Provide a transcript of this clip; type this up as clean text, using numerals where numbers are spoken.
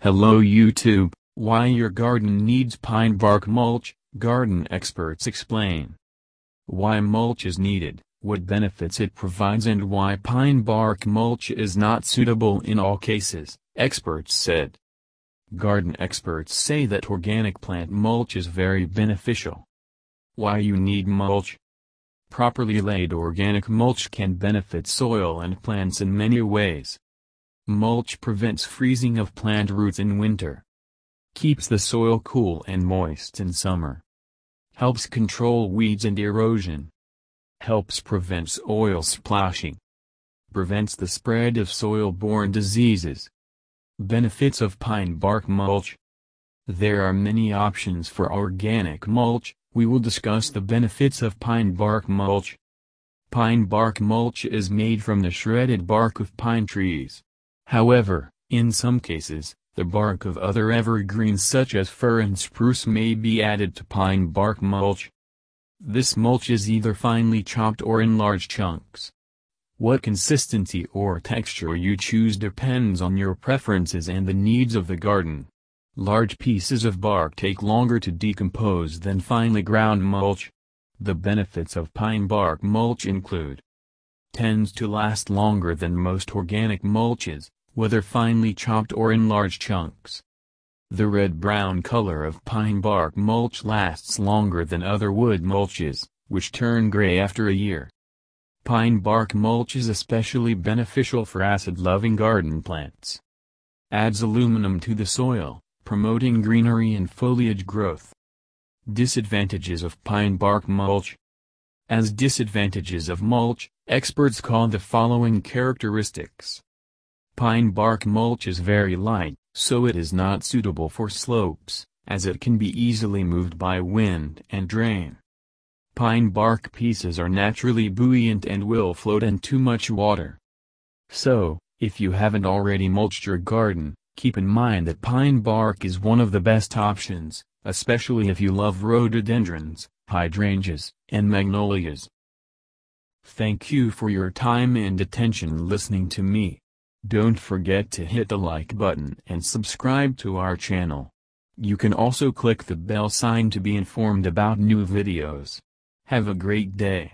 Hello YouTube, why your garden needs pine bark mulch, garden experts explain. Why mulch is needed, what benefits it provides and why pine bark mulch is not suitable in all cases, experts said. Garden experts say that organic plant mulch is very beneficial. Why you need mulch? Properly laid organic mulch can benefit soil and plants in many ways. Mulch prevents freezing of plant roots in winter. Keeps the soil cool and moist in summer. Helps control weeds and erosion. Helps prevent soil splashing. Prevents the spread of soil-borne diseases. Benefits of pine bark mulch. There are many options for organic mulch. We will discuss the benefits of pine bark mulch. Pine bark mulch is made from the shredded bark of pine trees. However, in some cases, the bark of other evergreens such as fir and spruce may be added to pine bark mulch. This mulch is either finely chopped or in large chunks. What consistency or texture you choose depends on your preferences and the needs of the garden. Large pieces of bark take longer to decompose than finely ground mulch. The benefits of pine bark mulch include: tends to last longer than most organic mulches, whether finely chopped or in large chunks. The red-brown color of pine bark mulch lasts longer than other wood mulches, which turn gray after a year. Pine bark mulch is especially beneficial for acid-loving garden plants. Adds aluminum to the soil, promoting greenery and foliage growth. Disadvantages of pine bark mulch. As disadvantages of mulch, experts call the following characteristics. Pine bark mulch is very light, so it is not suitable for slopes, as it can be easily moved by wind and rain. Pine bark pieces are naturally buoyant and will float in too much water. So, if you haven't already mulched your garden, keep in mind that pine bark is one of the best options, especially if you love rhododendrons, hydrangeas, and magnolias. Thank you for your time and attention listening to me. Don't forget to hit the like button and subscribe to our channel. You can also click the bell sign to be informed about new videos. Have a great day.